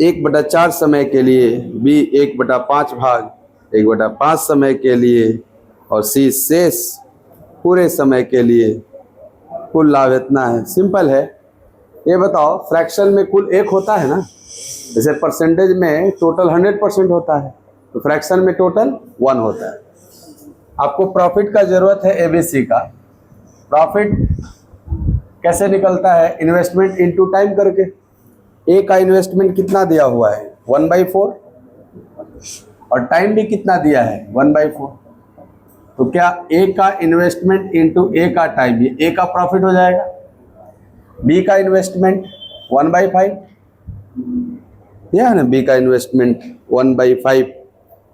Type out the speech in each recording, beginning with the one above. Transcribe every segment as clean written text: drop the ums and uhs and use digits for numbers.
1/4 समय के लिए, बी 1/5 भाग 1/5 समय के लिए, और सी शेष पूरे समय के लिए। कुल लाभ इतना है। सिंपल है। ये बताओ, फ्रैक्शन में कुल 1 होता है ना, जैसे परसेंटेज में टोटल 100% होता है, तो फ्रैक्शन में टोटल 1 होता है। आपको प्रॉफिट का जरूरत है, एबीसी का। प्रॉफिट कैसे निकलता है? इन्वेस्टमेंट इनटू टाइम करके। ए का इन्वेस्टमेंट कितना दिया हुआ है? 1/4, और टाइम भी कितना दिया है? 1/4। तो क्या ए का इन्वेस्टमेंट इनटू ए का टाइम, ये ए का प्रॉफिट हो जाएगा। बी का इन्वेस्टमेंट 1/5 दिया है ना, बी का इन्वेस्टमेंट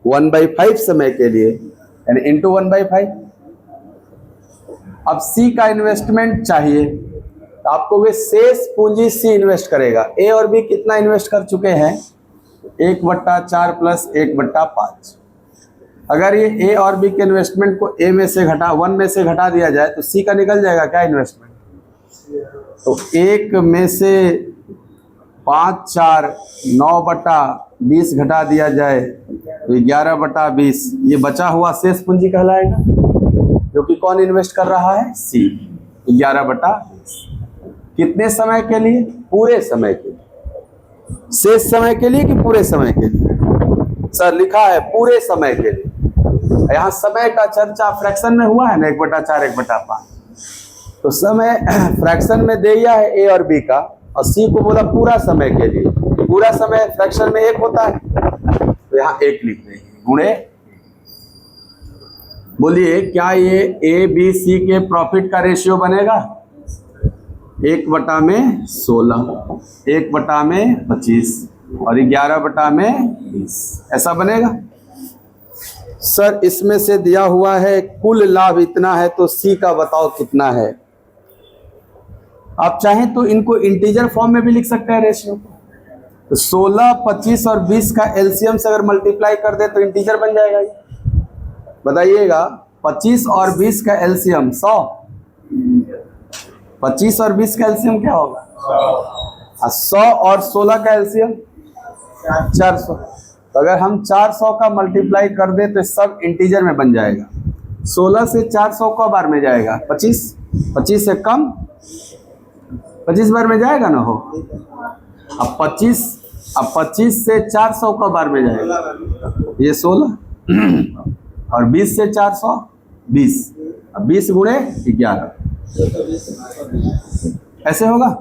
1/5 समय के लिए, यानी इनटू 1/5। अब सी का इन्वेस्टमेंट चाहिए, तो आपको वे शेष पूंजी सी इन्वेस्ट करेगा। ए और बी कितना इन्वेस्ट कर चुके हैं? 1/4 प्लस 1/5। अगर ये ए और बी के इन्वेस्टमेंट को ए में से घटा 1 में से घटा दिया जाए तो सी का निकल जाएगा क्या इन्वेस्टमेंट? तो 1 में से 5 4 9/20 घटा दिया जाए तो 11/20, ये बचा हुआ शेष पूंजी कहलाएगा, जो कि कौन इन्वेस्ट कर रहा है? सी। 11/20 कितने समय के लिए? पूरे समय के लिए। शेष समय के लिए कि पूरे समय के लिए? सर लिखा है पूरे समय के लिए। यहाँ समय का चर्चा फ्रैक्शन में हुआ है ना, 1/4 1/5। तो समय फ्रैक्शन में दे दिया है ए और बी का, और सी को बोला पूरा समय के लिए। पूरा समय फ्रैक्शन में 1 होता है, तो यहाँ 1 लिख देंगे गुणे। बोलिए क्या ये ए बी सी के प्रॉफिट का रेशियो बनेगा? 1/16, 1/25 और 11/20, ऐसा बनेगा। सर इसमें से दिया हुआ है कुल लाभ इतना है, तो सी का बताओ कितना है। आप चाहें तो इनको इंटीजर फॉर्म में भी लिख सकते हैं रेशियो। तो 16, 25 और 20 का एलसीएम से अगर मल्टीप्लाई कर दे तो इंटीजर बन जाएगा। बताइएगा, 25 और 20 का एलसीएम 100। 25 और 20 का एलसीएम क्या होगा? 100 और 16 का एलसीएम 400। तो अगर हम 400 का मल्टीप्लाई कर दे तो सब इंटीजर में बन जाएगा। 16 से 400 कब बार में जाएगा? 25। 25 से कम 25 बार में जाएगा ना हो। अब 25 से 400 कब बार में जाएगा? ये 16 और 20 से 400 20। अब 20 गुणे 11, ऐसे होगा।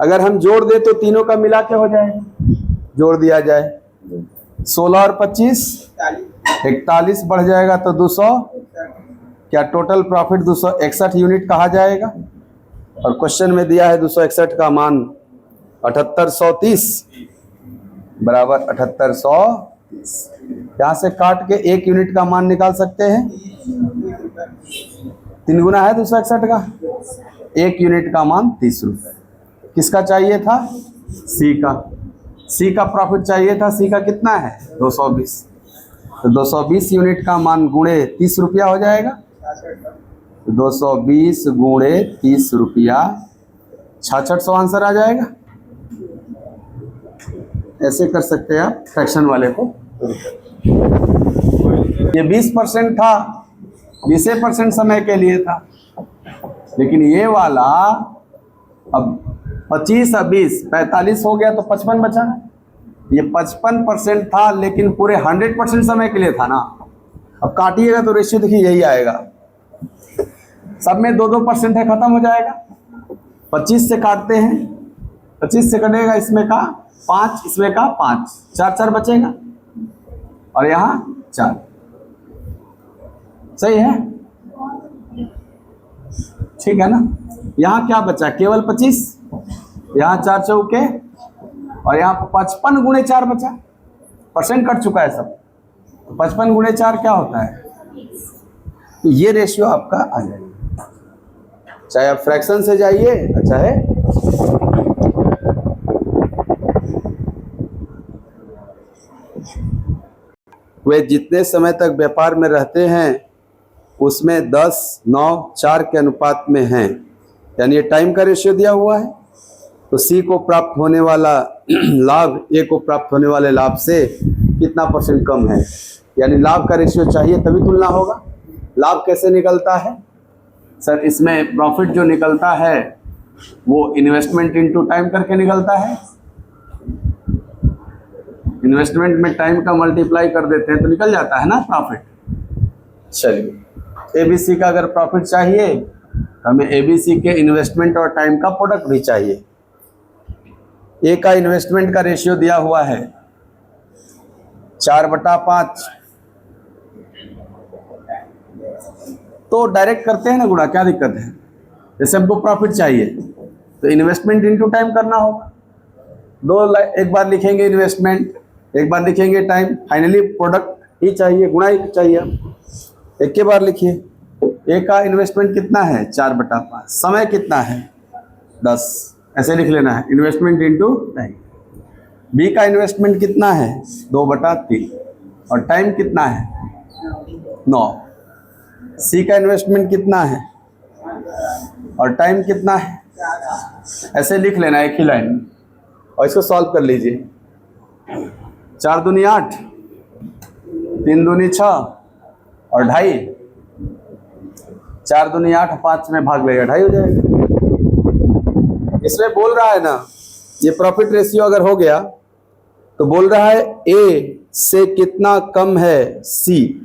अगर हम जोड़ दे तो तीनों का मिला के हो जाएगा। जोड़ दिया जाए 16 और 25 41 बढ़ जाएगा तो 200, क्या टोटल प्रॉफिट 261 यूनिट कहा जाएगा। और क्वेश्चन में दिया है 261 का मान 7830 बराबर 7830। यहाँ से काट के 1 यूनिट का मान निकाल सकते हैं। 3 गुना है 261 का। 1 यूनिट का मान 30 रुपये। किसका चाहिए था? सी का। सी का प्रॉफिट चाहिए था। सी का कितना है? 220। तो 220 यूनिट का मान गुणे 30 रुपया हो जाएगा। 220 गुणे 30 रुपया 6600 आंसर आ जाएगा। ऐसे कर सकते हैं आप फ्रैक्शन वाले को। ये 20% था, 20% समय के लिए था, लेकिन ये वाला अब 25 और 20 45 हो गया तो 55 बचा। ये 55% था, लेकिन पूरे 100% समय के लिए था ना। अब काटिएगा तो रेशियो देखिए यही आएगा। सब में 2-2% है, खत्म हो जाएगा। 25 से काटते हैं, 25 से कटेगा इसमें का 5, इसमें का 5, 4 बचेगा और यहाँ 4। सही है, ठीक है ना। यहाँ क्या बचा? केवल 25। यहाँ 4 चौके और यहाँ 55 गुणे 4 बचा। परसेंट कट चुका है सब, तो 55 गुणे 4 क्या होता है? तो ये रेशियो आपका आ जाएगा, चाहे आप फ्रैक्शन से जाइए चाहे वे जितने समय तक व्यापार में रहते हैं उसमें 10, 9, 4 के अनुपात में हैं। यानी ये टाइम का रेशियो दिया हुआ है। तो सी को प्राप्त होने वाला लाभ ए को प्राप्त होने वाले लाभ से कितना % कम है, यानी लाभ का रेशियो चाहिए तभी तुलना होगा। लाभ कैसे निकलता है सर? इसमें प्रॉफिट जो निकलता है वो इन्वेस्टमेंट इनटू टाइम करके निकलता है। इन्वेस्टमेंट में टाइम का मल्टीप्लाई कर देते हैं तो निकल जाता है ना प्रॉफिट। चलिए, एबीसी का अगर प्रॉफिट चाहिए हमें एबीसी के इन्वेस्टमेंट और टाइम का प्रोडक्ट भी चाहिए। ए का इन्वेस्टमेंट का रेशियो दिया हुआ है 4/5, तो डायरेक्ट करते हैं ना गुणा, क्या दिक्कत है? जैसे हमको प्रॉफिट चाहिए तो इन्वेस्टमेंट इनटू टाइम करना होगा। एक बार लिखेंगे इन्वेस्टमेंट, एक बार लिखेंगे टाइम, फाइनली प्रोडक्ट ही चाहिए, गुणा ही चाहिए। एक के बार लिखिए, ए का इन्वेस्टमेंट कितना है 4/5, समय कितना है 10, ऐसे लिख लेना है, इन्वेस्टमेंट इनटू टाइम। बी का इन्वेस्टमेंट कितना है 2/3 और टाइम कितना है 9। सी का इन्वेस्टमेंट कितना है और टाइम कितना है, ऐसे लिख लेना एक ही लाइन में और इसको सॉल्व कर लीजिए। 4 दूनी 8, 3 दूनी 6 और 2.5, 4 दूनी 8, 5 में भाग लेगा 2.5 हो जाएगा। इसमें बोल रहा है ना, ये प्रॉफिट रेशियो अगर हो गया तो बोल रहा है ए से कितना कम है सी,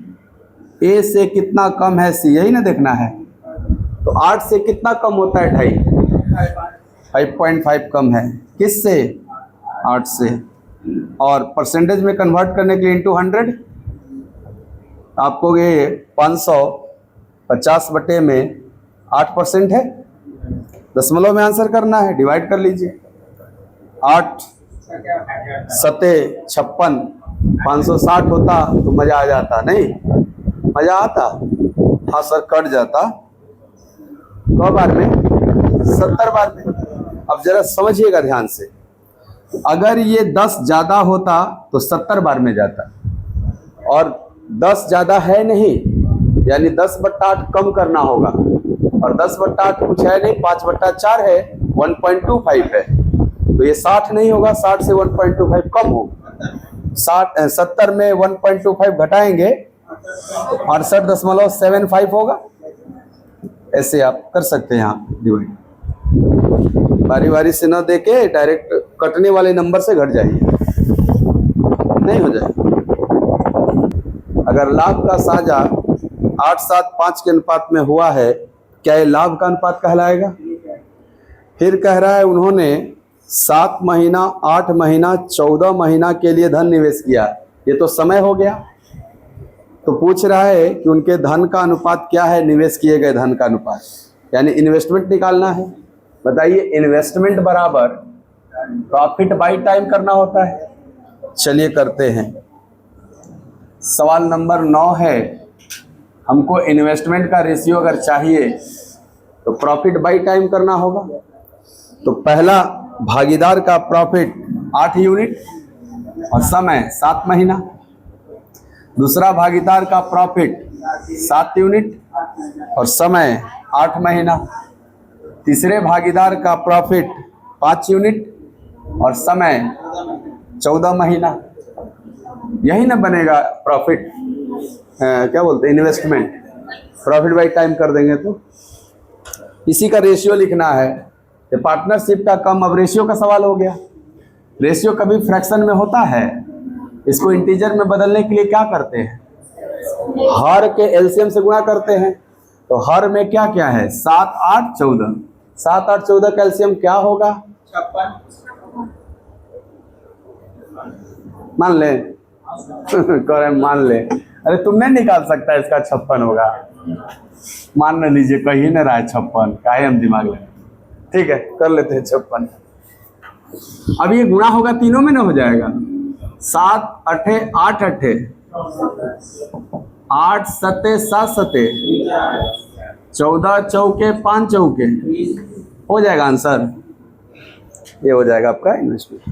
ए से कितना कम है सी, यही ना देखना है। तो 8 से कितना कम होता है 2.5, 5.5 कम है किससे 8 से, और परसेंटेज में कन्वर्ट करने के लिए इनटू 100 आपको ये 550 में 8% है, दशमलव में आंसर करना है, डिवाइड कर लीजिए। 8 सते 56, 560 होता तो मजा आ जाता, नहीं मजा आता? हाँ सर, कट जाता। 100 बार में 70 बार में। अब जरा समझिएगा ध्यान से, अगर ये 10 ज्यादा होता तो 70 बार में जाता, और 10 ज्यादा है नहीं, यानी 10/8 कम करना होगा, और 10/8 कुछ है नहीं, 5/4 है, 1.25 है, तो ये 60 नहीं होगा, 60 से 1.25 कम होगा। 70 में 1.25 घटाएंगे 68.75 होगा। ऐसे आप कर सकते हैं, यहाँ डिवाइड बारी बारी से न देके डायरेक्ट कटने वाले नंबर से घट जाइए, नहीं हो जाएगा। अगर लाभ का साझा 8-7-5 के अनुपात में हुआ है, क्या ये लाभ का अनुपात कहलाएगा? फिर कह रहा है उन्होंने 7 महीना, 8 महीना, 14 महीना के लिए धन निवेश किया, ये तो समय हो गया। तो पूछ रहा है कि उनके धन का अनुपात क्या है, निवेश किए गए धन का अनुपात, यानी इन्वेस्टमेंट निकालना है। बताइए, इन्वेस्टमेंट बराबर प्रॉफिट बाई टाइम करना होता है। चलिए करते हैं। सवाल नंबर 9 है, हमको इन्वेस्टमेंट का रेशियो अगर चाहिए तो प्रॉफिट बाई टाइम करना होगा। तो पहला भागीदार का प्रॉफिट 8 यूनिट और समय 7 महीना, दूसरा भागीदार का प्रॉफिट 7 यूनिट और समय 8 महीना, तीसरे भागीदार का प्रॉफिट 5 यूनिट और समय 14 महीना। यही ना बनेगा प्रॉफिट, क्या बोलते हैं, इन्वेस्टमेंट। प्रॉफिट बाई टाइम कर देंगे तो इसी का रेशियो लिखना है। ये पार्टनरशिप का कम, अब रेशियो का सवाल हो गया। रेशियो कभी फ्रैक्शन में होता है, इसको इंटीजर में बदलने के लिए क्या करते हैं, हर के एलसीएम से गुणा करते हैं। तो हर में क्या क्या है, 7, 8, 14, 7, 8, 14 का एलसीएम क्या होगा, 56 मान ले। करे मान ले, अरे तुम नहीं निकाल सकता, इसका 56 होगा, मान न लीजिए, कहीं न रहा है 56, काहे हम दिमाग लगे। ठीक है, कर लेते हैं 56। अब ये गुणा होगा, तीनों में ना हो जाएगा, 7 8 8 8 8 7 7 7 14 चौके 5 चौके, हो जाएगा आंसर। ये हो जाएगा आपका इन्वेस्टमेंट।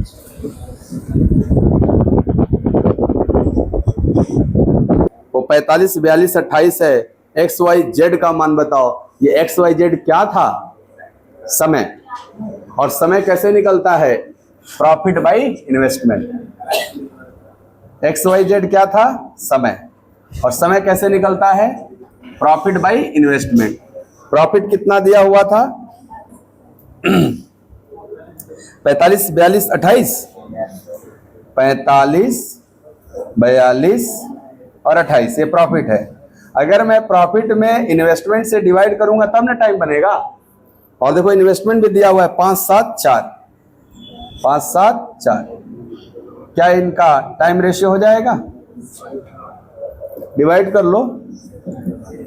वो 45 42 28 है। XYZ का मान बताओ। ये XYZ क्या था, समय, और समय कैसे निकलता है? Profit by investment. X Y Z क्या था? समय। और समय कैसे निकलता है? Profit by investment. प्रॉफिट कितना दिया हुआ था? 45, 42, 28, 45, 42 और 28 ये प्रॉफिट है। अगर मैं प्रॉफिट में इन्वेस्टमेंट से डिवाइड करूंगा तब ना टाइम बनेगा। और देखो इन्वेस्टमेंट भी दिया हुआ है 5, 7, 4, 5, 7, 4। क्या इनका टाइम रेशियो हो जाएगा? डिवाइड कर लो,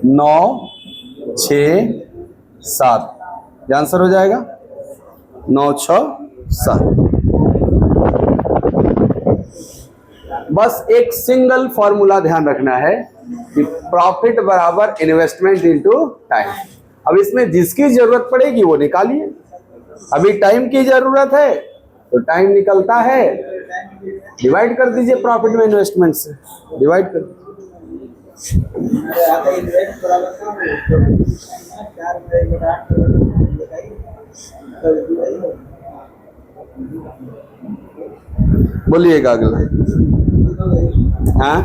9, 6, 7, ये आंसर हो जाएगा 9, 6, 7। बस एक सिंगल फॉर्मूला ध्यान रखना है कि प्रॉफिट बराबर इन्वेस्टमेंट इनटू टाइम। अब इसमें जिसकी जरूरत पड़ेगी वो निकालिए। अभी टाइम की जरूरत है तो टाइम निकलता है, डिवाइड कर दीजिए प्रॉफिट में इन्वेस्टमेंट से, डिवाइड कर। बोलिएगा अगला। हाँ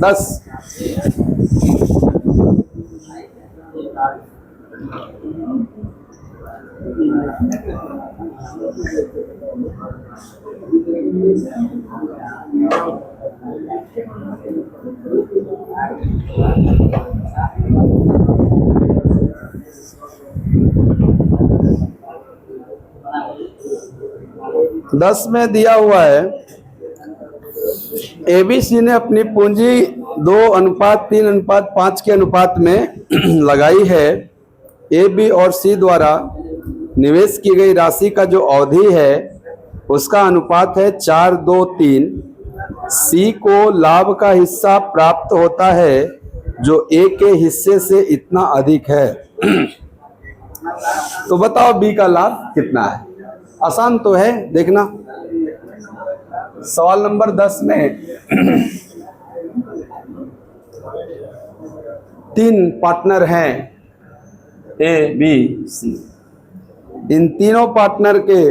10। दस में दिया हुआ है एबीसी ने अपनी पूंजी 2:3:5 के अनुपात में लगाई है। ए, बी और सी द्वारा निवेश की गई राशि का जो अवधि है उसका अनुपात है 4:2:3। सी को लाभ का हिस्सा प्राप्त होता है जो ए के हिस्से से इतना अधिक है। तो बताओ बी का लाभ कितना है? आसान तो है, देखना सवाल नंबर 10 में 3 पार्टनर हैं ए, बी, सी। इन तीनों पार्टनर के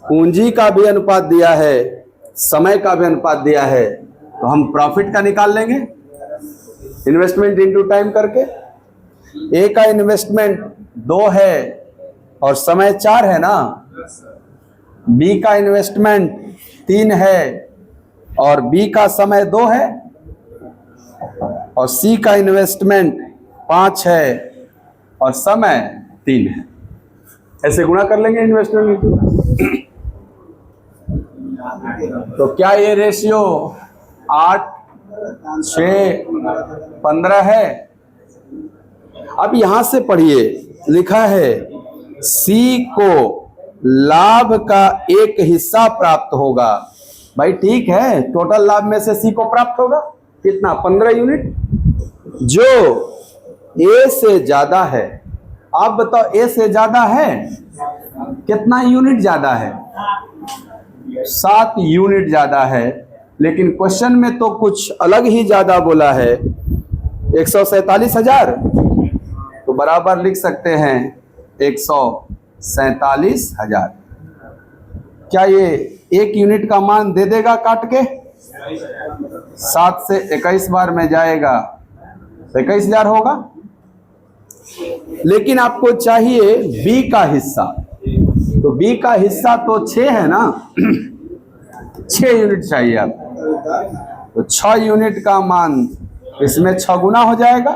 पूंजी का भी अनुपात दिया है, समय का भी अनुपात दिया है, तो हम प्रॉफिट का निकाल लेंगे इन्वेस्टमेंट इनटू टाइम करके। ए का इन्वेस्टमेंट 2 है और समय 4 है ना। बी का इन्वेस्टमेंट 3 है और बी का समय 2 है। और सी का इन्वेस्टमेंट 5 है और समय 3 है। ऐसे गुणा कर लेंगे इन्वेस्टमेंट। तो क्या ये रेशियो 8, 6, 15 है? अब यहां से पढ़िए, लिखा है सी को लाभ का एक हिस्सा प्राप्त होगा। भाई ठीक है, टोटल लाभ में से सी को प्राप्त होगा कितना? 15 यूनिट, जो ए से ज्यादा है। आप बताओ ए से ज्यादा है कितना यूनिट ज्यादा है? 7 यूनिट ज्यादा है। लेकिन क्वेश्चन में तो कुछ अलग ही ज्यादा बोला है, 147,000। तो बराबर लिख सकते हैं 147,000। क्या ये 1 यूनिट का मान दे देगा काट के? 7 से 21 बार में जाएगा तो 21,000 होगा। लेकिन आपको चाहिए बी का हिस्सा, तो बी का हिस्सा तो 6 है ना। 6 यूनिट चाहिए आपको, तो 6 यूनिट का मान इसमें 6 गुना हो जाएगा,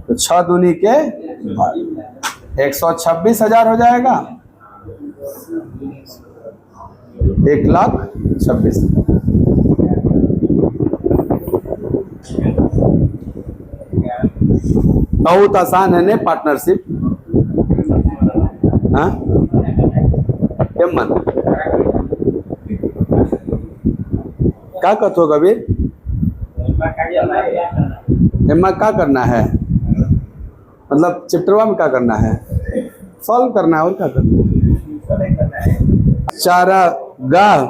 तो 6 दूनी के 126,000 हो जाएगा। 1,26,000। बहुत आसान है ने पार्टनरशिप। हाँ मन क्या कथो कबीर? एम्मा क्या करना है? मतलब चैप्टर में क्या करना है? सॉल्व करना है और क्या करना है? चारागाह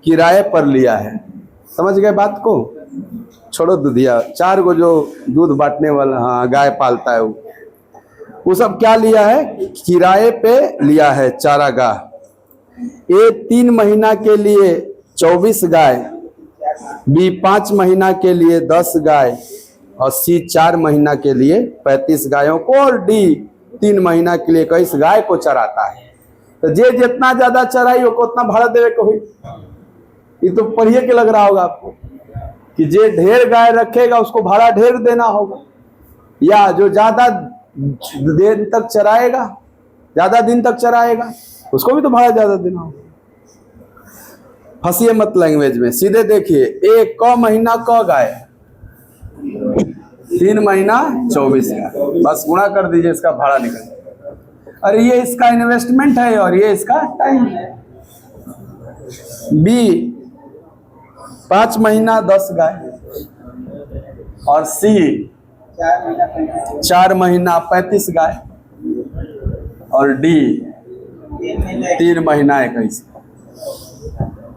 किराए पर लिया है। समझ गए बात को? छोड़ो दूधिया, 4 गो जो दूध बांटने वाला, हाँ गाय पालता है वो। वो सब क्या लिया है? किराए पे लिया है चारागाह। ए 3 महीना के लिए 24 गाय, बी 5 महीना के लिए 10 गाय और सी 4 महीना के लिए 35 गायों को और डी 3 महीना के लिए 21 गाय को चराता है। तो जे जितना ज्यादा चराई हो उतना भाड़ा देवे को हुई। ये तो पढ़िए के लग रहा होगा आपको कि जे ढेर गाय रखेगा उसको भाड़ा ढेर देना होगा, या जो ज्यादा देर तक चराएगा, ज्यादा दिन तक चराएगा, उसको भी तो भाड़ा ज्यादा देना होगा। फंसिए मत लैंग्वेज में, सीधे देखिए। एक क महीना क गाय, 3 महीना 24 गाय, बस गुणा कर दीजिए, इसका भाड़ा निकल। अरे ये इसका इन्वेस्टमेंट है और ये इसका टाइम है। बी 5 महीना 10 गाय और सी 4 महीना 35 गाय और डी 3 महीना 21।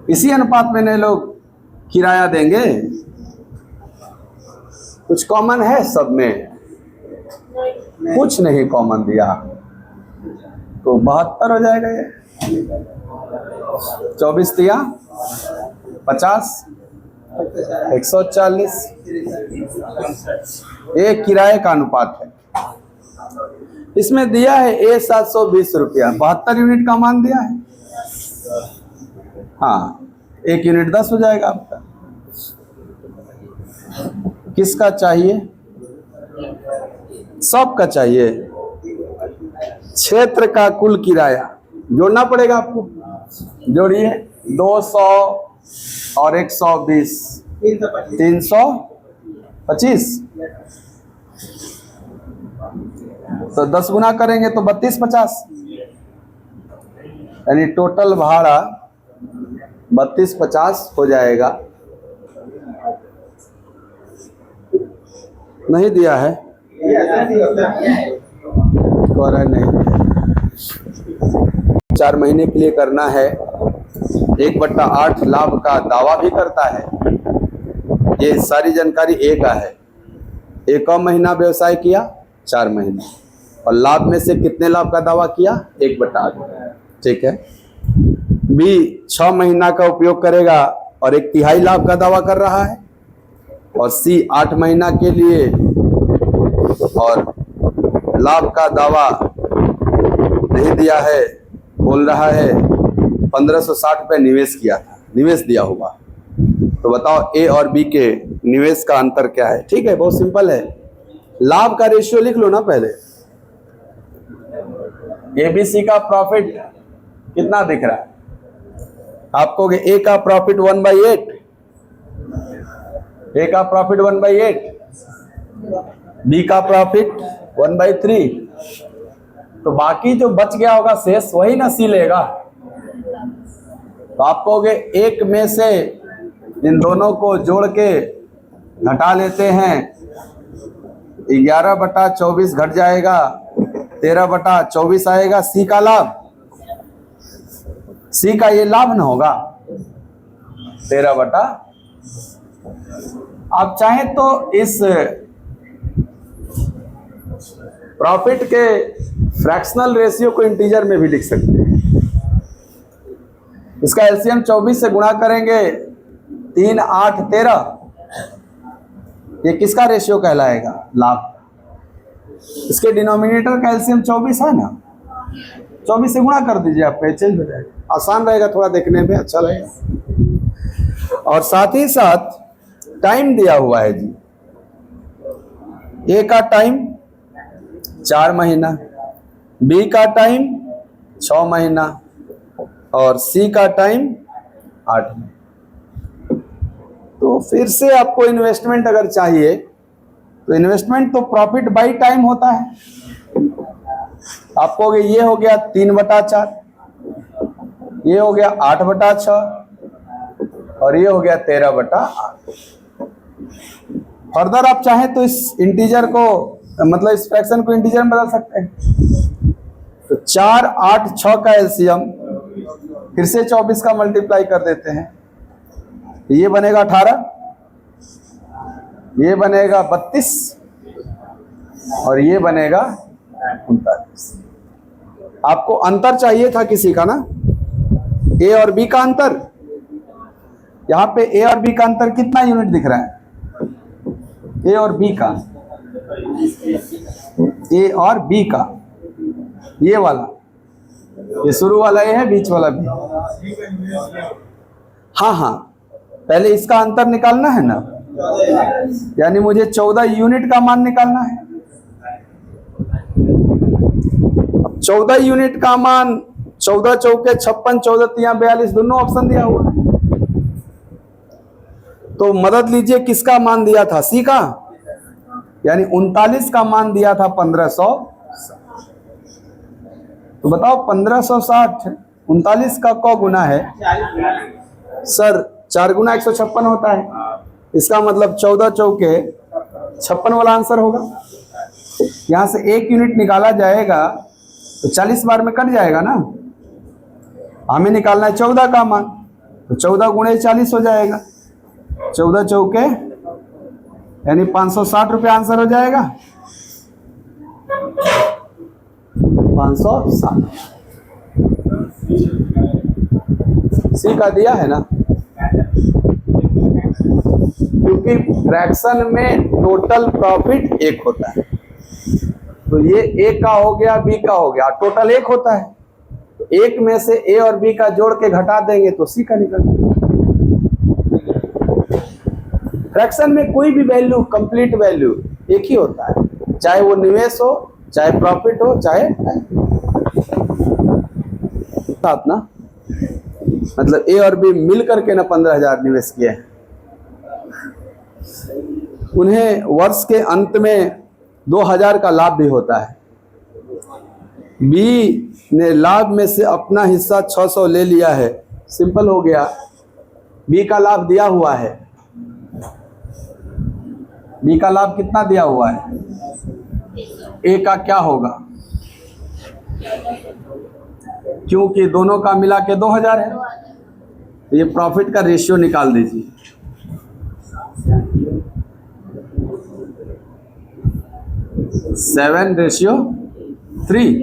इसी अनुपात में नए लोग किराया देंगे। कुछ कॉमन है सब में? कुछ नहीं कॉमन दिया, तो 72 हो जाएगा। ये 24 दिया 50, 140। ये किराए का अनुपात है। इसमें दिया है ए 720 रुपया, 72 यूनिट का मान दिया है। हाँ, 1 यूनिट 10 हो जाएगा आपका। किसका चाहिए? सबका चाहिए। क्षेत्र का कुल किराया जोड़ना पड़ेगा आपको। जोड़िए 200 और 120, 325। तो 10 गुना करेंगे तो 3250, यानी टोटल भाड़ा 3250 हो जाएगा। नहीं दिया है? नहीं, 4 महीने के लिए करना है। 1/8 लाभ का दावा भी करता है। ये सारी जानकारी ए का है। एक महीना व्यवसाय किया, 4 महीने, और लाभ में से कितने लाभ का दावा किया? 1/8। ठीक है। बी 6 महीना का उपयोग करेगा और 1/3 लाभ का दावा कर रहा है। और सी 8 महीना के लिए और लाभ का दावा नहीं दिया है, बोल रहा है 1560 रुपये निवेश किया था, निवेश दिया हुआ। तो बताओ ए और बी के निवेश का अंतर क्या है? ठीक है, बहुत सिंपल है। लाभ का रेशियो लिख लो ना पहले। एबीसी का प्रॉफिट कितना दिख रहा है आपको? ए का प्रॉफिट 1/8, ए का प्रॉफिट 1/8, बी का प्रॉफिट 1/3। तो बाकी जो बच गया होगा शेष, वही ना सी लेगा। तो आप कहोगे एक में से इन दोनों को जोड़ के घटा लेते हैं, 11/24 घट जाएगा, 13/24 आएगा सी का लाभ। सी का ये लाभ ना होगा 13 आप चाहें तो इस प्रॉफिट के फ्रैक्शनल रेशियो को इंटीजर में भी लिख सकते हैं। इसका एलसीएम 24 से गुणा करेंगे, 3, 8, 13। ये किसका रेशियो कहलाएगा? लाभ। इसके डिनोमिनेटर का एलसीएम 24 है ना, 24 से गुणा कर दीजिए, आपका चेंज हो जाएगा। आसान रहेगा, थोड़ा देखने में अच्छा रहेगा। और साथ ही साथ टाइम दिया हुआ है जी। ए का टाइम 4 महीना, बी का टाइम 6 महीना और सी का टाइम 8 महीना। तो फिर से आपको इन्वेस्टमेंट अगर चाहिए तो इन्वेस्टमेंट तो प्रॉफिट बाई टाइम होता है। आपको ये हो गया 3/4, ये हो गया 8/6 और ये हो गया 13/8। फर्दर आप चाहें तो इस इंटीजर को, मतलब इस फ्रैक्शन को इंटीजर में बदल सकते हैं। तो 4, 8, 6 का एलसीएम फिर से 24 का मल्टीप्लाई कर देते हैं। ये बनेगा 18, ये बनेगा 32 और ये बनेगा 39। आपको अंतर चाहिए था किसी का ना, ए और बी का अंतर। यहां पे ए और बी का अंतर कितना यूनिट दिख रहा है? ए और बी का, ए और बी का, ये वाला, ये शुरू वाला ए है, बीच वाला बी। हाँ हाँ, पहले इसका अंतर निकालना है ना, यानी मुझे 14 यूनिट का मान निकालना है। अब 14 यूनिट का मान, 14 चौके 56, 14 तिया 42, दोनों ऑप्शन दिया हुआ है। तो मदद लीजिए, किसका मान दिया था? सी का, यानी 39 का मान दिया था 1500। तो बताओ 1560 39 का कौ गुना है? सर 4 गुना 156 होता है। इसका मतलब 14 चौके 56 वाला आंसर होगा। यहां से 1 यूनिट निकाला जाएगा तो 40 बार में कट जाएगा ना। हमें निकालना है 14 का मान, तो 14 गुणे 40 हो जाएगा। 14 चौके यानी 560 रुपये आंसर हो जाएगा। 560 सी का दिया है ना, क्योंकि फ्रैक्शन में टोटल प्रॉफिट 1 होता है। तो ये ए का हो गया, बी का हो गया, टोटल 1 होता है। तो 1 में से ए और बी का जोड़ के घटा देंगे तो सी का निकलेगा। फ्रैक्शन में कोई भी वैल्यू, कंप्लीट वैल्यू एक ही होता है, चाहे वो निवेश हो, चाहे प्रॉफिट हो, चाहे साथ ना, मतलब ए और बी मिल करके ना 15,000 निवेश किए हैं। उन्हें वर्ष के अंत में 2,000 का लाभ भी होता है। बी ने लाभ में से अपना हिस्सा 600 ले लिया है। सिंपल हो गया, बी का लाभ दिया हुआ है। बी का लाभ कितना दिया हुआ है? ए का क्या होगा? क्योंकि दोनों का मिला के 2,000 है, तो ये प्रॉफिट का रेशियो निकाल दीजिए। Seven ratio 3।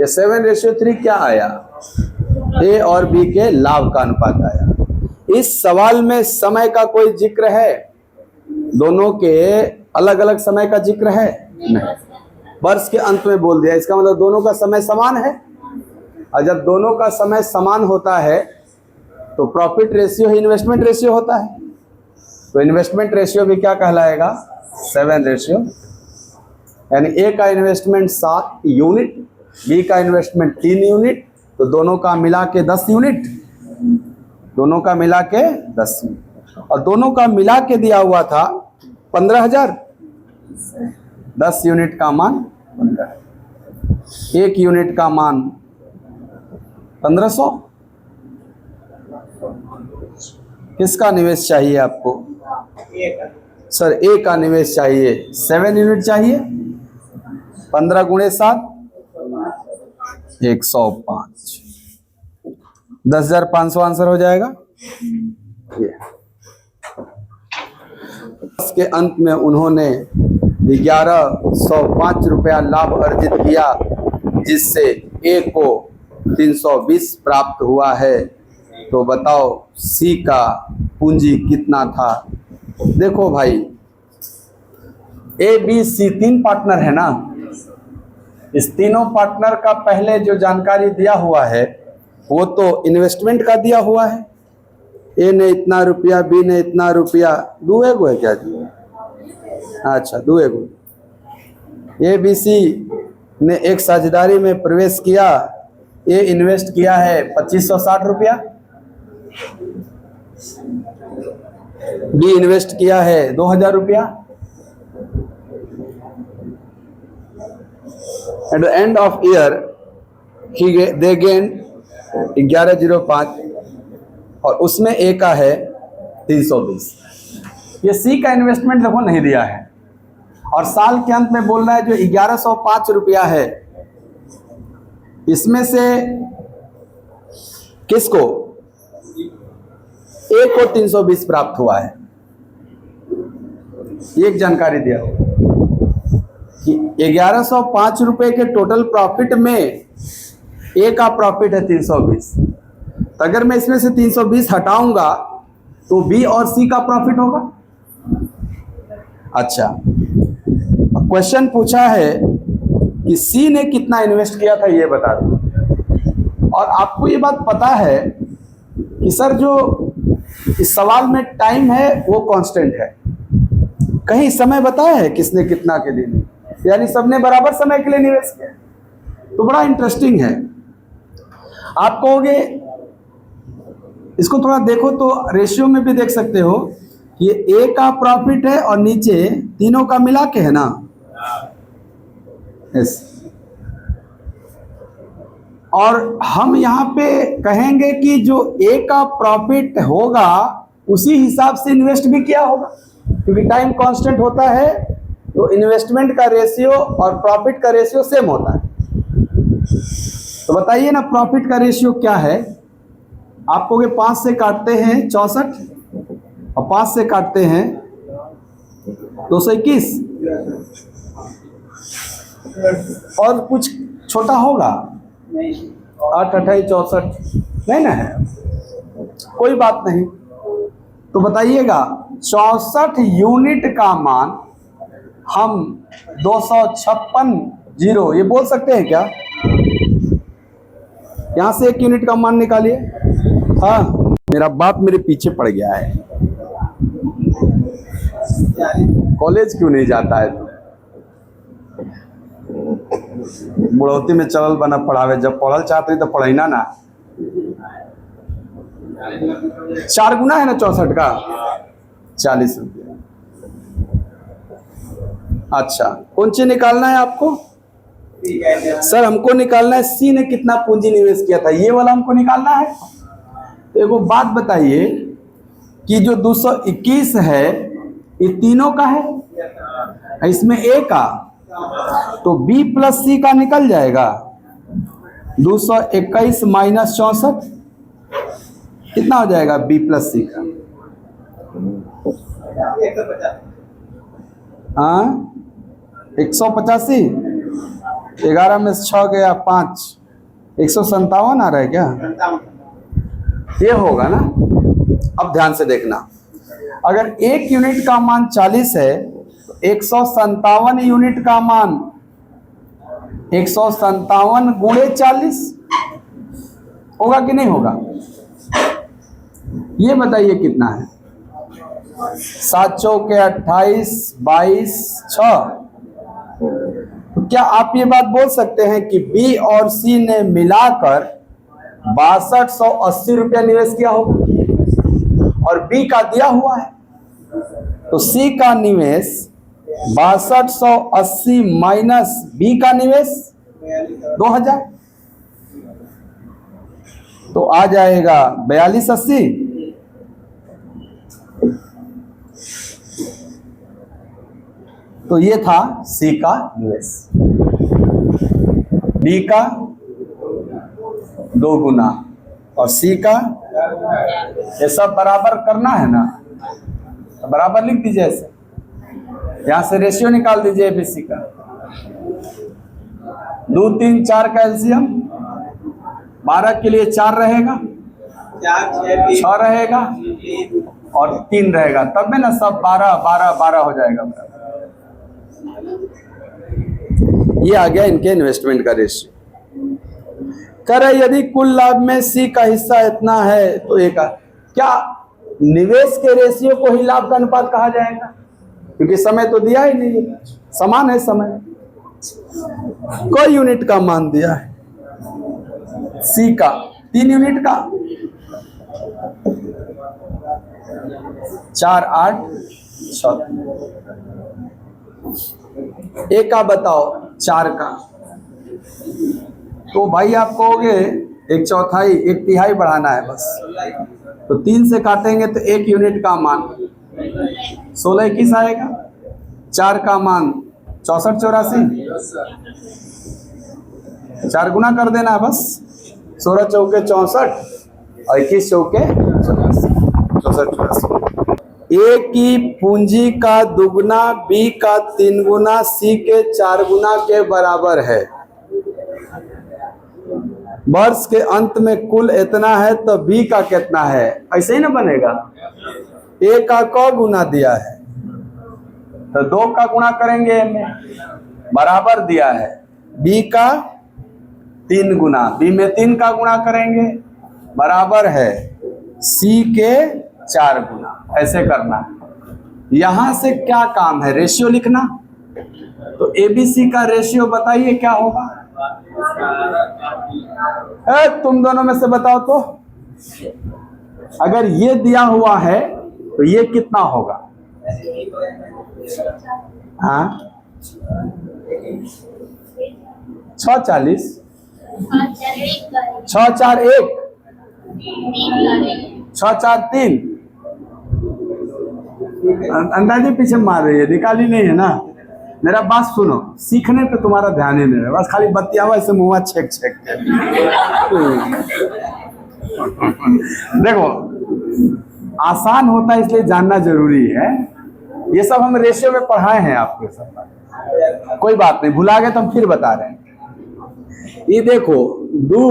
ये 7:3 क्या आया? ए और बी के लाभ का अनुपात आया। इस सवाल में समय का कोई जिक्र है? दोनों के अलग अलग समय का जिक्र है? नहीं। वर्ष के अंत में बोल दिया, इसका मतलब दोनों का समय समान है। और जब दोनों का समय समान होता है तो प्रॉफिट रेशियो ही इन्वेस्टमेंट रेशियो होता है। तो इन्वेस्टमेंट रेशियो भी क्या कहलाएगा? 7 रेशियो। यानी ए का इन्वेस्टमेंट 7 यूनिट, बी का इन्वेस्टमेंट 3 यूनिट, तो दोनों का मिला के 10 यूनिट। दोनों का मिला के 10 यूनिट, और दोनों का मिला के दिया हुआ था 15,000। 10 यूनिट का मान 15, 1 यूनिट का मान 1500। किसका निवेश चाहिए आपको? सर ए का निवेश चाहिए। 7 यूनिट चाहिए। 15 गुणे 7 105। 10,500 आंसर हो जाएगा। के अंत में उन्होंने 1105 रुपया लाभ अर्जित किया, जिससे ए को 320 प्राप्त हुआ है। तो बताओ सी का पूंजी कितना था? देखो भाई, ए बी सी 3 पार्टनर है ना। इस तीनों पार्टनर का पहले जो जानकारी दिया हुआ है वो तो इन्वेस्टमेंट का दिया हुआ है। ए ने इतना रुपया, बी ने इतना रुपया, दुएगो है क्या जी? अच्छा, दुएगो। ए बी सी ने एक साझेदारी में प्रवेश किया। ए इन्वेस्ट किया है 2560 रुपया, बी इन्वेस्ट किया है 2000 रुपया। At the end of year they gain 1105, और उसमें ए का है 320। ये सी का इन्वेस्टमेंट देखो नहीं दिया है, और साल के अंत में बोल रहा है जो 1105 रुपया है, इसमें से किसको? ए को 320 प्राप्त हुआ है। एक जानकारी दिया हो। कि 1105 रुपए के टोटल प्रॉफिट में ए का प्रॉफिट है 320। तो अगर मैं इसमें से 320 हटाऊंगा तो बी और सी का प्रॉफिट होगा। अच्छा, क्वेश्चन पूछा है कि सी ने कितना इन्वेस्ट किया था ये बता दो। और आपको ये बात पता है कि सर जो इस सवाल में टाइम है वो कांस्टेंट है, कहीं समय बताया है किसने कितना के लिए, यानी सबने बराबर समय के लिए निवेश किया। तो बड़ा इंटरेस्टिंग है। आप कहोगे इसको थोड़ा देखो तो रेशियो में भी देख सकते हो, ये ए का प्रॉफिट है और नीचे तीनों का मिला के है ना। यस, और हम यहाँ पे कहेंगे कि जो ए का प्रॉफिट होगा उसी हिसाब से इन्वेस्ट भी किया होगा, क्योंकि टाइम कांस्टेंट होता है तो इन्वेस्टमेंट का रेशियो और प्रॉफिट का रेशियो सेम होता है। तो बताइए ना प्रॉफिट का रेशियो क्या है। आपको 5 से काटते हैं 64 और 5 से काटते हैं 221 और कुछ छोटा होगा 8 28 64 नहीं ना है, कोई बात नहीं। तो बताइएगा 64 यूनिट का मान हम 256 जीरो ये बोल सकते हैं क्या? यहां से 1 यूनिट का मान निकालिए। हाँ, मेरा बाप मेरे पीछे पड़ गया है। कॉलेज क्यों नहीं जाता है तू? बुढ़ौती में चलल बना पढ़ावे, जब पढ़ल चाहती तो पढ़ना ना। 4 गुना है ना 64 का 40 रुपया। अच्छा, कौन सी निकालना है आपको? सर हमको निकालना है सी ने कितना पूंजी निवेश किया था, ये वाला हमको निकालना है। तो एगो बात बताइए कि जो 221 है ये तीनों का है, इसमें ए का, तो बी प्लस सी का निकल जाएगा। 221 माइनस 64 कितना हो जाएगा बी प्लस सी का? हाँ 185, 11 में 6 गया 5, 157 आ रहा है क्या? ये होगा ना। अब ध्यान से देखना, अगर 1 यूनिट का मान 40 है तो 157 यूनिट का मान 157 गुणे 40 होगा कि नहीं होगा? ये बताइए कितना है? 7 चौके 28, 22, 6। तो क्या आप ये बात बोल सकते हैं कि बी और सी ने मिलाकर 6280 रुपया निवेश किया होगा और बी का दिया हुआ है, तो सी का निवेश 6280 माइनस बी का निवेश 2000, तो आ जाएगा 4280। तो ये था सी का निवेश। बी का 2 गुना और सी का, ये सब बराबर करना है ना, बराबर लिख दीजिए ऐसे। यहां से रेशियो निकाल दीजिए एबीसी का। 2 3 4 का एलसीएम 12 के लिए 4 रहेगा, 6 रहेगा और 3 रहेगा, तब में ना सब 12 12 12 हो जाएगा। ये आ गया इनके इन्वेस्टमेंट का रेशियो। कह रहे यदि कुल लाभ में सी का हिस्सा इतना है तो ए का, क्या निवेश के रेशियो को ही लाभ का अनुपात कहा जाएगा? क्योंकि समय तो दिया ही नहीं है, समान है समय। कोई यूनिट का मान दिया है सी का 3 यूनिट का 4 8 6, ए का बताओ 4 का, तो भाई आप कहोगे 1/4 1/3 बढ़ाना है बस, तो 3 से काटेंगे तो 1 यूनिट का मान 16 21 आएगा, 4 का मान 64 84, 4 गुना कर देना है बस। 16 चौके 64 और 21 चौके 64 84। ए की पूंजी का दुगुना बी का 3 गुना सी के 4 गुना के बराबर है। वर्ष के अंत में कुल इतना है तो बी का कितना है, ऐसे ही ना बनेगा। ए का क गुना दिया है तो 2 का गुणा करेंगे ए में, बराबर दिया है। बी का 3 गुना, बी में 3 का गुणा करेंगे, बराबर है सी के 4 गुना। ऐसे करना है। यहां से क्या काम है, रेशियो लिखना। तो एबीसी का रेशियो बताइए क्या होगा। तुम दोनों में से बताओ तो, अगर ये दिया हुआ है तो ये कितना होगा। हाँ 640, 641, 643। अंदाजे पीछे मार रही है, निकाली नहीं है ना। मेरा बात सुनो, सीखने पे तुम्हारा ध्यान ही नहीं है, बस खाली बतियावा ऐसे मुंह छेक छेक के। देखो आसान होता है इसलिए जानना जरूरी है। ये सब हम रेशियो में पढ़ाए हैं आपके साथ, कोई बात नहीं, भुला गए तो हम फिर बता रहे हैं। ये देखो 2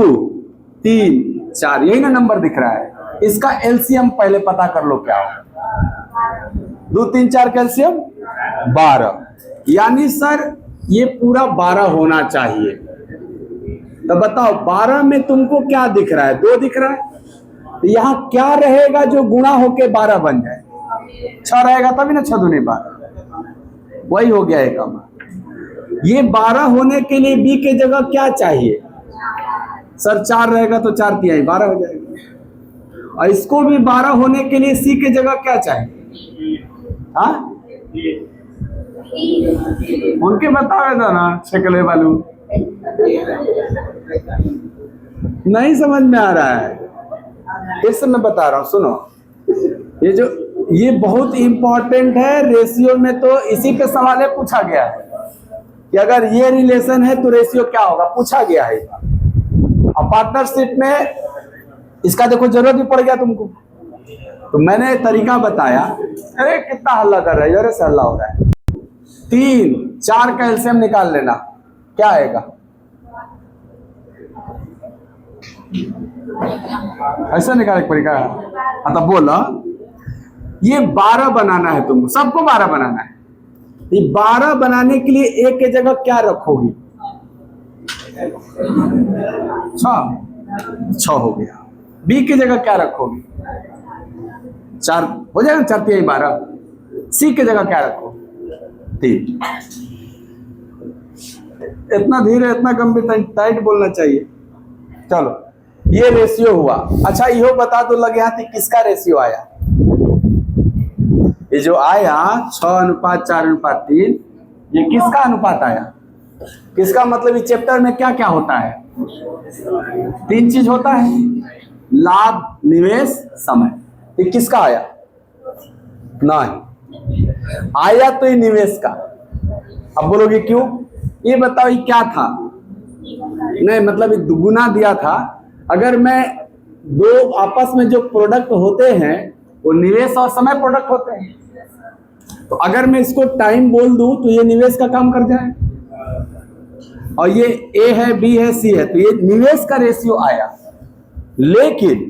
3 4 यही ना नंबर दिख रहा है। इसका एलसीएम पहले पता कर लो क्या होगा। 2 3 4 का एलसीएम 12, यानी सर ये पूरा 12 होना चाहिए। तो बताओ 12 में तुमको क्या दिख रहा है, 2 दिख रहा है। तो यहां क्या रहेगा जो गुणा होके 12 बन जाए, 6 रहेगा तभी ना, 6 दूनी 12, वही हो गया एक काम। ये 12 होने के लिए बी के जगह क्या चाहिए सर, 4 रहेगा तो 4 तिहाई 12 हो जाएगा। और इसको भी 12 होने के लिए सी के जगह क्या चाहिए। हाँ उनके बतावे दो ना, छकले वालू नहीं समझ में आ रहा है। फिर से मैं बता रहा हूं, सुनो। ये बहुत इंपॉर्टेंट है रेशियो में। तो इसी पे सवाल पूछा गया है कि अगर ये रिलेशन है तो रेशियो क्या होगा, पूछा गया है। और पार्टनरशिप में इसका देखो जरूरत भी पड़ गया तुमको, तो मैंने तरीका बताया। अरे कितना हल्ला कर रहा है, अरे से हल्ला हो रहा है। 3 4 का एलसीएम निकाल लेना, क्या आएगा। ऐसा निकाले पड़ेगा। हाँ तो बोला ये 12 बनाना है तुमको, सबको 12 बनाना है। ये 12 बनाने के लिए ए के जगह क्या रखोगी, 6 हो गया। बी की जगह क्या रखोगी, 4 हो जाएगा, 4 3 12। सी की जगह क्या रखो, 3। इतना धीरे इतना गंभीर टाइट बोलना चाहिए। चलो ये रेशियो हुआ। अच्छा यो बता दो लगे हाथी किसका रेशियो आया। ये जो आया 6:4:3, ये किसका अनुपात आया। किसका मतलब इस चैप्टर में क्या क्या होता है, 3 चीज होता है, लाभ, निवेश, समय। ये किसका आया, नहीं आया तो ये निवेश का। अब बोलोगे क्यों, ये बताओ ये क्या था। नहीं मतलब ये दुगुना दिया था। अगर मैं 2 आपस में जो प्रोडक्ट होते हैं वो निवेश और समय प्रोडक्ट होते हैं, तो अगर मैं इसको टाइम बोल दूं तो ये निवेश का काम कर जाए। और ये ए है, बी है, सी है, तो ये निवेश का रेशियो आया। लेकिन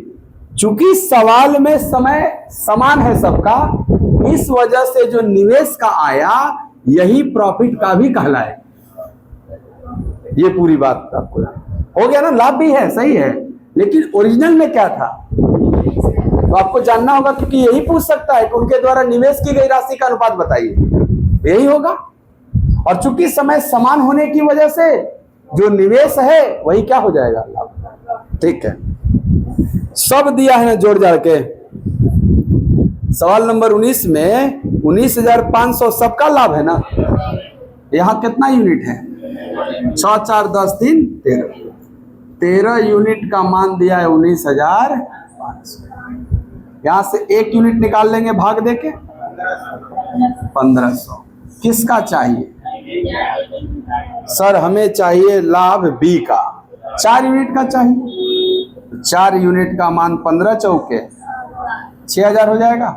चूंकि सवाल में समय समान है सबका, इस वजह से जो निवेश का आया यही प्रॉफिट का भी कहलाए। ये पूरी बात आपको हो गया ना। लाभ भी है, सही है, लेकिन ओरिजिनल में क्या था तो आपको जानना होगा, क्योंकि यही पूछ सकता है कि उनके द्वारा निवेश की गई राशि का अनुपात बताइए, यही होगा। और चूंकि समय समान होने की वजह से जो निवेश है वही क्या हो जाएगा, लाभ। ठीक है, सब दिया है ना जोड़ जाड़ के। सवाल नंबर 19 में 19,500 सबका लाभ है ना। यहां कितना यूनिट है, 6 4 10 3 13 यूनिट का मान दिया है 19,500। यहां से 1 यूनिट निकाल लेंगे भाग देके, 1500। किसका चाहिए सर, हमें चाहिए लाभ बी का, 4 यूनिट का चाहिए। 4 यूनिट का मान 15 चौके 6,000 हो जाएगा।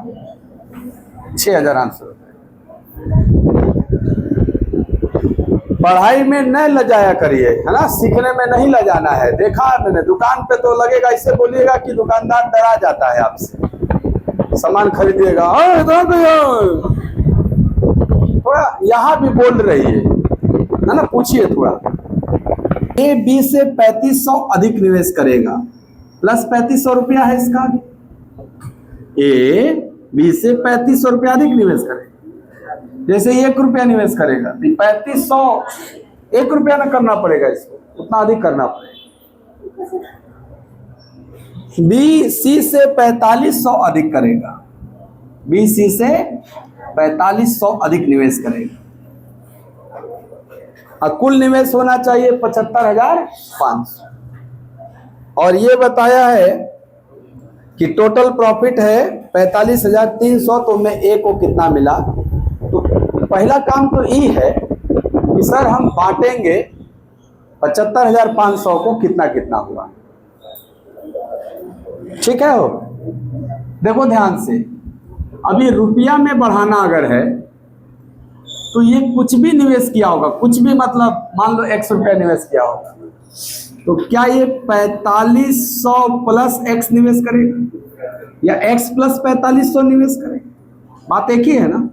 6,800 रुपये। पढ़ाई में न लजाया करिए, है ना, सीखने में नहीं लजाना है। देखा है मैंने, दुकान पे तो लगेगा, इससे बोलिएगा कि दुकानदार डरा जाता है आपसे, सामान खरीदिएगा थोड़ा यहाँ भी बोल रही है ना, पूछिए थोड़ा। ए बी से 3500 अधिक निवेश करेगा, प्लस 3500 रुपया है इसका। ए बी से 3500 रुपया अधिक निवेश करेगा, जैसे 1 रुपया निवेश करेगा तो 3500 1 रुपया ना करना पड़ेगा, इसको उतना अधिक करना पड़ेगा। बी सी से 4500 अधिक करेगा, बी सी से 4500 अधिक निवेश करेगा, और कुल निवेश होना चाहिए 75,500। और ये बताया है कि टोटल प्रॉफिट है 45,300, तो में ए को कितना मिला। तो पहला काम तो ये है कि सर हम बांटेंगे 75,500 को, कितना कितना हुआ, ठीक है हो। देखो ध्यान से, अभी रुपया में बढ़ाना अगर है तो ये कुछ भी निवेश किया होगा, कुछ भी मतलब मान लो 100 रुपया निवेश किया होगा, तो क्या ये 4500 प्लस x निवेश करेगा या x प्लस 4500 निवेश करेगा? बात एक ही है ना।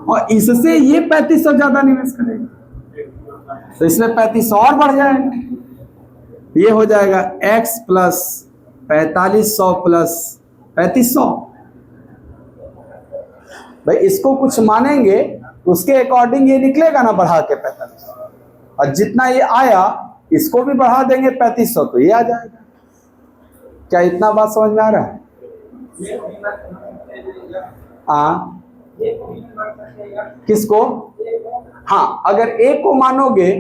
और इससे ये 3500 ज्यादा निवेश करेगा, तो इसमें 3500 और बढ़ जाएगा, ये हो जाएगा x प्लस 4500 प्लस 3500। भाई इसको कुछ मानेंगे उसके अकॉर्डिंग ये निकलेगा ना, बढ़ा के 4500, और जितना ये आया इसको भी बढ़ा देंगे 3500, तो ये आ जाएगा। क्या इतना बात समझ में आ रहा है? हाँ, किसको? हाँ, अगर ए को मानोगे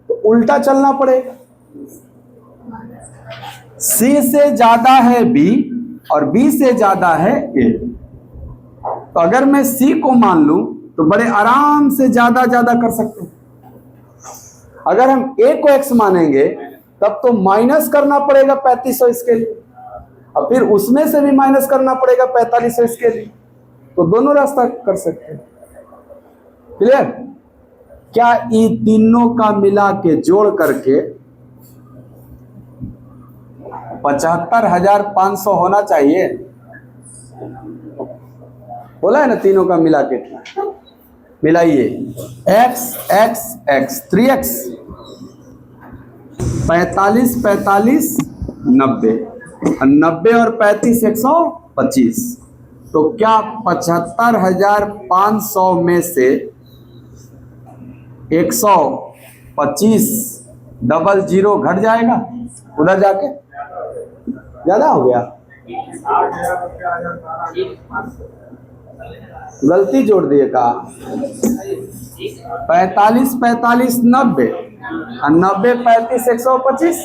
तो उल्टा चलना पड़ेगा। सी से ज्यादा है बी और बी से ज्यादा है ए, तो अगर मैं सी को मान लूं तो बड़े आराम से ज्यादा ज्यादा कर सकते हैं। अगर हम ए को एक्स मानेंगे तब तो माइनस करना पड़ेगा 3500 इसके लिए, और फिर उसमें से भी माइनस करना पड़ेगा 4500 इसके लिए, तो दोनों रास्ता कर सकते हैं। क्लियर? क्या इन तीनों का मिला के जोड़ करके 75,500 होना चाहिए? बोला है ना, तीनों का मिला के मिलाइए, x x x 3x 45 45 90, 90 और 35 125, तो क्या 75,500 में से 125 डबल जीरो घट जाएगा? उधर जाके ज्यादा हो गया, गलती जोड़ दिए का। 45 45 90 और 90 35 125,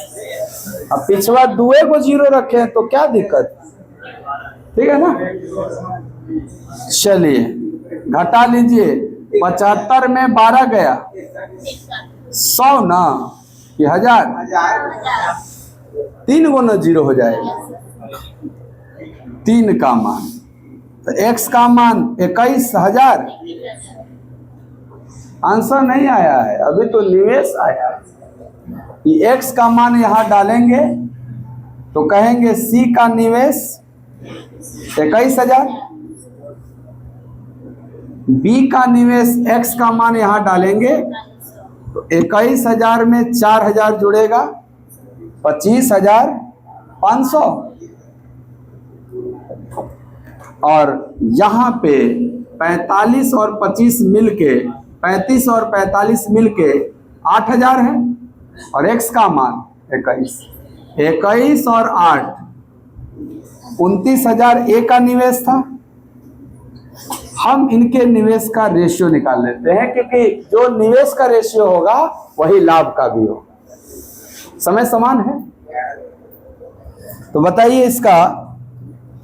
अब पिछवा दुए को जीरो रखे तो क्या दिक्कत, ठीक है ना। चलिए घटा लीजिए, 75 में 12 गया, 100 ना कि 1000, 3 गुना जीरो हो जाएगा। 3 का मान, तो x का मान 21,000। आंसर नहीं आया है, अभी तो निवेश आया है। ये x का मान यहां डालेंगे तो कहेंगे c का निवेश 21,000, b का निवेश x का मान यहां डालेंगे तो 21,000 में 4,000 जुड़ेगा 25,500, और यहाँ पे 45 और 25 मिलके 35 और 45 मिलके 8,000 है, और x का मान 21 और 8 29,000 ए का निवेश था। हम इनके निवेश का रेशियो निकाल लेते हैं, क्योंकि जो निवेश का रेशियो होगा वही लाभ का भी होगा, समय समान है। तो बताइए इसका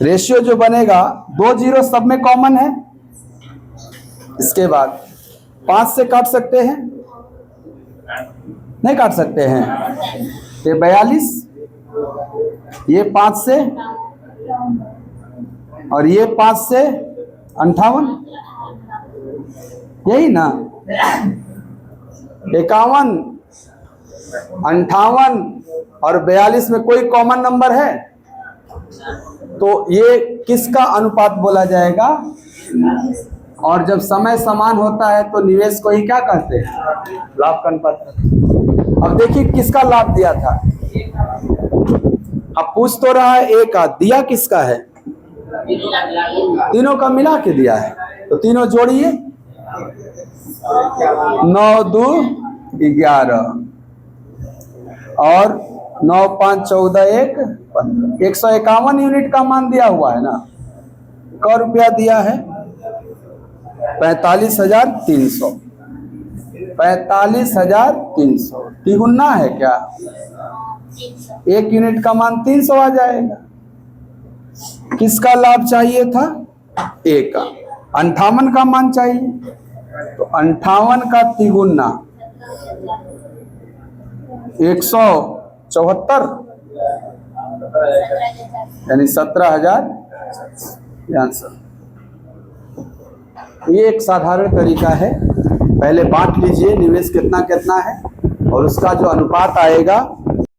रेशियो जो बनेगा, 2 जीरो सब में कॉमन है, इसके बाद 5 से काट सकते हैं, नहीं काट सकते हैं, ये 42, ये 5 से और ये 5 से 58, यही ना। 51, 58 और 42 में कोई कॉमन नंबर है, तो ये किसका अनुपात बोला जाएगा? और जब समय समान होता है तो निवेश को ही क्या कहते हैं? लाभ का अनुपात। अब देखिए किसका लाभ दिया था। अब पूछ तो रहा है ए का, दिया किसका है? तीनों का मिला के दिया है, तो तीनों जोड़िए। 9 2 11 और 9 5 14 1 15। 151 यूनिट का मान दिया हुआ है ना। क रुपया दिया है? 45,300। 45,300 तिगुना है क्या? 1 यूनिट का मान 300 आ जाएगा। किसका लाभ चाहिए था? ए का। 58 का मान चाहिए, तो 58 का तिगुना 174 यानी 17,000। आंसर। ये एक साधारण तरीका है। पहले बांट लीजिए निवेश कितना कितना है और उसका जो अनुपात आएगा